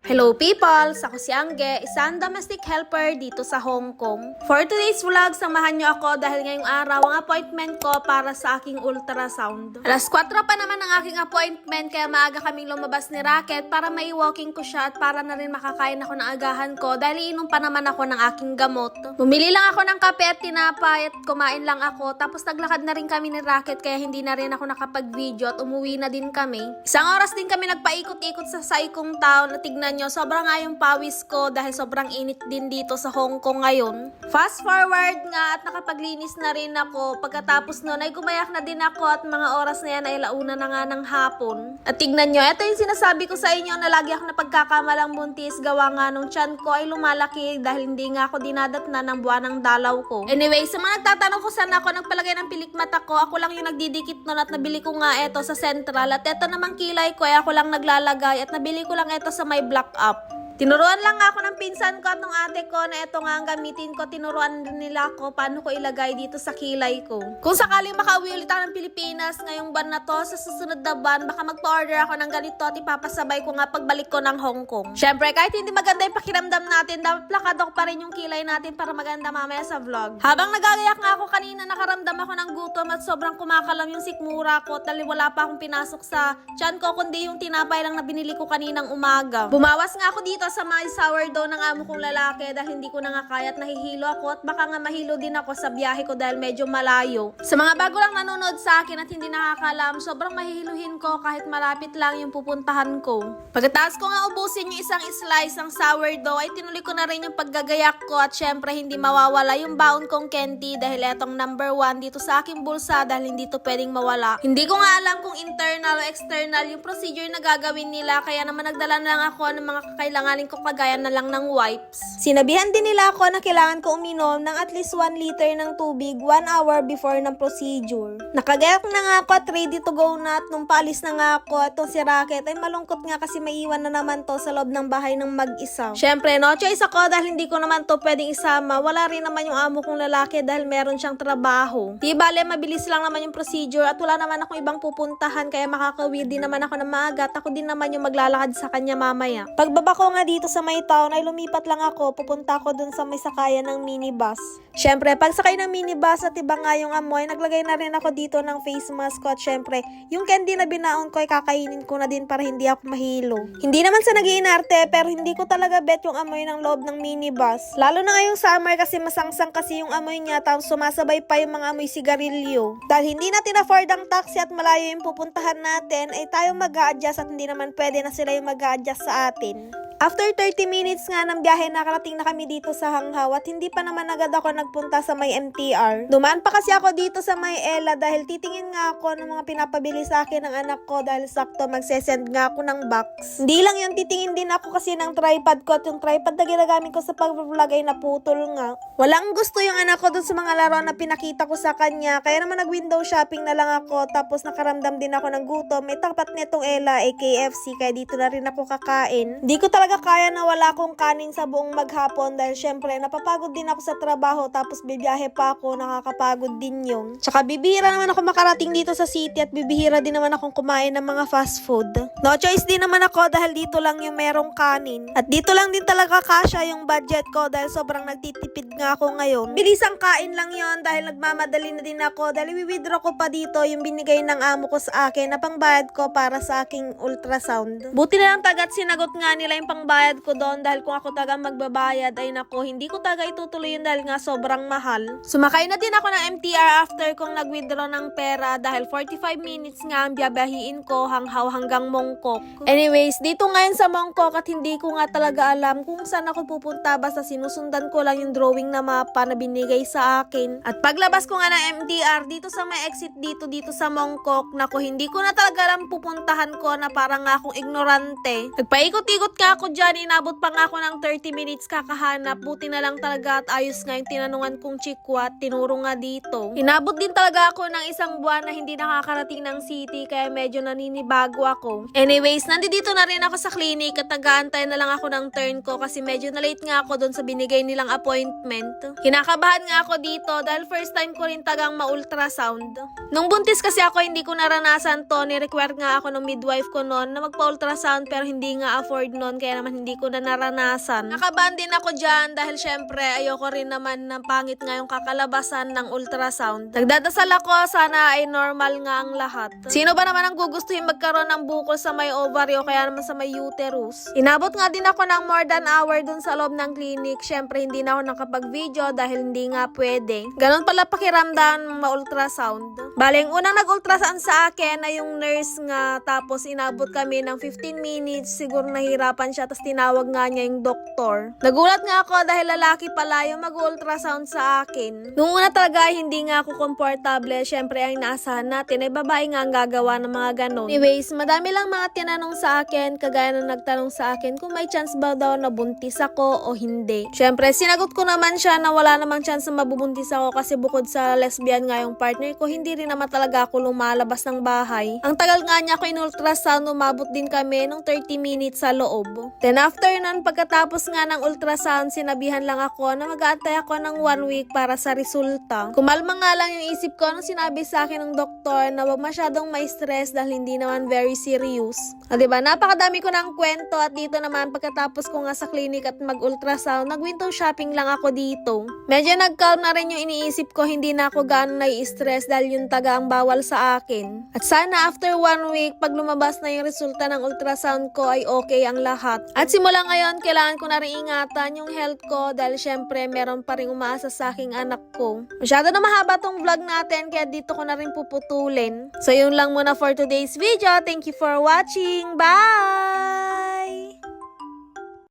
Hello peoples! Ako si Angge, isang domestic helper dito sa Hong Kong. For today's vlog, samahan niyo ako dahil ngayong araw ang appointment ko para sa aking ultrasound. Alas 4 pa naman ang aking appointment kaya maaga kaming lumabas ni Rocket para mai-walking ko siya at para na rin makakain ako ng agahan ko dahil iinom pa naman ako ng aking gamot. Bumili lang ako ng kape at tinapay at kumain lang ako tapos naglakad na rin kami ni Rocket kaya hindi na rin ako nakapag-video at umuwi na din kami. Isang oras din kami nagpaikot-ikot sa Sai Kung Town at tignan nyo, sobrang nga yung pawis ko dahil sobrang init din dito sa Hong Kong ngayon. Fast forward nga at nakapaglinis na rin ako. Pagkatapos nun ay gumayak na din ako at mga oras na yan ay launa na nga ng hapon. At tignan nyo, ito yung sinasabi ko sa inyo na lagi ako napagkakamalang buntis gawa nga nung tiyan ko ay lumalaki dahil hindi nga ako dinadatna ng buwan ng dalaw ko. Anyway, sa mga nagtatanong ko saan ako nagpalagay ng pilikmat ako lang yung nagdidikit nun at nabili ko nga ito sa Central at ito namang kilay ko ay ako lang naglalagay at nabili ko lang ito sa may Black Up. Tinuruan lang ako ng pinsan ko at ng ate ko na ito nga ang gamitin ko. Tinuruan din nila ako paano ko ilagay dito sa kilay ko. Kung sakaling makauwi ulit ako ng Pilipinas ngayong buwan na to, sa susunod na buwan, baka magpa-order ako ng ganito at ipapasabay ko nga pagbalik ko ng Hong Kong. Syempre, kahit hindi maganda yung pakiramdam natin, dapat plakado pa rin yung kilay natin para maganda mamaya sa vlog. Habang nagagayak nga ako kanina, nakaramdam ako ng gutom at sobrang kumakalam yung sikmura ko dahil wala pa akong pinasok sa tiyan ko kundi yung tinapay lang na binili ko kaninang umaga. Bumawas nga ako dito sa may sourdough ng amo kong lalaki dahil hindi ko na nga kaya at nahihilo ako at baka nga mahilo din ako sa biyahe ko dahil medyo malayo. Sa mga bago lang nanonood sa akin at hindi nakakalam, sobrang mahihiluhin ko kahit malapit lang yung pupuntahan ko. Pagkatapos ko nga ubusin yung isang slice ng sourdough ay tinuloy ko na rin yung paggagayak ko at syempre hindi mawawala yung baon kong candy dahil etong number 1 dito sa aking bulsa dahil hindi to pwedeng mawala. Hindi ko nga alam kung internal o external yung procedure na gagawin nila kaya naman nagdala na lang ako ng mga kakailanganin ko gaya na lang ng wipes. Sinabihan din nila ako na kailangan ko uminom ng at least 1 liter ng tubig 1 hour before ng procedure. Nakagayak na nga ako at ready to go na at nung paalis na nga ako itong si Rocket ay malungkot nga kasi maiwan na naman to sa loob ng bahay ng mag-isa. Syempre, no choice ako dahil hindi ko naman to pwedeng isama. Wala rin naman yung amo kong lalaki dahil meron siyang trabaho. Di bale, mabilis lang naman yung procedure at wala naman akong ibang pupuntahan kaya makakawid din naman ako ng maaga at ako din naman yung maglalakad sa kanya mamaya. Pagbaba ko nga dito sa may town ay lumipat lang ako, pupunta ako dun sa may sakayan ng minibus. Syempre, pag sakay ng minibus at iba nga yung amoy, naglagay na rin ako dito ng face mask ko at syempre, yung candy na binaon ko ay kakainin ko na din para hindi ako mahilo. Hindi naman sa nag-iinarte pero hindi ko talaga bet yung amoy ng loob ng minibus. Lalo na ngayong summer kasi masangsang kasi yung amoy niya tapos sumasabay pa yung mga amoy sigarilyo. Dahil hindi natin afford ang taxi at malayo yung pupuntahan natin, ay tayo mag-a-adjust at hindi naman pwede na sila yung mag-a-adjust sa atin. After 30 minutes nga ng biyahe, nakarating na kami dito sa Hanghaw at hindi pa naman agad ako nagpunta sa may MTR. Dumaan pa kasi ako dito sa may Ella dahil titingin nga ako ng mga pinapabili sa akin ng anak ko dahil sakto magsesend nga ako ng box. Hindi lang yung titingin din ako kasi ng tripod ko at yung tripod na ginagamit ko sa pag-vlog ay naputol nga. Walang gusto yung anak ko dun sa mga laro na pinakita ko sa kanya kaya naman nag-window shopping na lang ako tapos nakaramdam din ako ng gutom. May tapat nitong Ella ay KFC kaya dito na rin ako kakain. Hindi ko talaga kaya na wala akong kanin sa buong maghapon dahil syempre napapagod din ako sa trabaho tapos bibiyahe pa ako, nakakapagod din yun. Tsaka bibihira naman ako makarating dito sa city at bibihira din naman akong kumain ng mga fast food. No choice din naman ako dahil dito lang yung merong kanin. At dito lang din talaga kasya yung budget ko dahil sobrang nagtitipid nga ako ngayon. Bilisang kain lang yon dahil nagmamadali na din ako dahil i-withdraw ko pa dito yung binigay ng amo ko sa akin na pangbayad ko para sa aking ultrasound. Buti na lang tagat sinagot nga nila yung pangbayad ko doon dahil kung ako taga magbabayad ay nako, hindi ko taga itutuloy yun dahil nga sobrang mahal. Sumakay na din ako ng MTR after kong nag-withdraw ng pera dahil 45 minutes nga ang biyabahiin ko Hanghaw hanggang Mongkok. Anyways, dito ngayon sa Mongkok at hindi ko nga talaga alam kung saan ako pupunta basta sinusundan ko lang yung drawing na mapa na binigay sa akin. At paglabas ko nga ng MTR dito sa may exit dito sa Mongkok, nako hindi ko na talaga alam pupuntahan ko na parang nga akong ignorante. Nagpaikot-ikot ka ako dyan, inabot pa nga ako ng 30 minutes kakahanap. Buti na lang talaga at ayos nga yung tinanungan kong chikwa at tinuro nga dito. Inabot din talaga ako ng isang buwan na hindi nakakarating ng city kaya medyo naninibago ako. Anyways, nandito na rin ako sa clinic at nag-aantay na lang ako ng turn ko kasi medyo na late nga ako doon sa binigay nilang appointment. Kinakabahan nga ako dito dahil first time ko rin tagang ma-ultrasound. Nung buntis kasi ako hindi ko naranasan to, ni-require nga ako ng midwife ko noon na magpa-ultrasound pero hindi nga afford noon kaya kaya naman hindi ko na naranasan. Nakaban din ako dyan dahil syempre ayoko rin naman ng pangit nga yung kakalabasan ng ultrasound. Nagdadasal ako, sana ay normal nga ang lahat. Sino ba naman ang gugustuhin magkaroon ng bukol sa may ovary o kaya naman sa may uterus? Inabot nga din ako ng more than hour dun sa loob ng clinic. Syempre hindi na ako nakapag-video dahil hindi nga pwede. Ganon pala pakiramdam ma-ultrasound. Bale, yung unang nag-ultrasound sa akin ay yung nurse nga, tapos inabot kami ng 15 minutes. Siguro nahirapan siya, tapos tinawag nga niya yung doktor. Nagulat nga ako dahil lalaki pala yung mag-ultrasound sa akin. Nung una talaga hindi nga ako komportable. Syempre ang inaasahan natin ay babae nga ang gagawa ng mga ganon. Anyways, madami lang mga tinanong sa akin, kagaya na nagtanong sa akin kung may chance ba daw na buntis ako o hindi. Syempre, sinagot ko naman siya na wala namang chance na mabubuntis ako kasi bukod sa lesbian nga yung partner ko, hindi rin naman talaga ako lumalabas ng bahay. Ang tagal nga niya ako in-ultrasound, umabot din kami ng 30 minutes sa loob. Then after nun, pagkatapos nga ng ultrasound, sinabihan lang ako na mag-aantay ako ng 1 week para sa resulta. Kumalma nga lang yung isip ko nung sinabi sa akin ng doktor na wag masyadong ma-stress dahil hindi naman very serious. Diba, napakadami ko ng kwento at dito naman pagkatapos ko nga sa clinic at mag-ultrasound, nag-window shopping lang ako dito. Medyo nag-calm na rin yung iniisip ko, hindi na ako gaano nai-stress dahil yung taga ang bawal sa akin. At sana after 1 week, pag lumabas na yung resulta ng ultrasound ko ay okay ang lahat. At simula ngayon, kailangan ko na rin ingatan yung health ko dahil syempre meron pa rin umaasa sa aking anak ko. Masyado na mahaba tong vlog natin kaya dito ko na rin puputulin. So yun lang muna for today's video. Thank you for watching. Bye!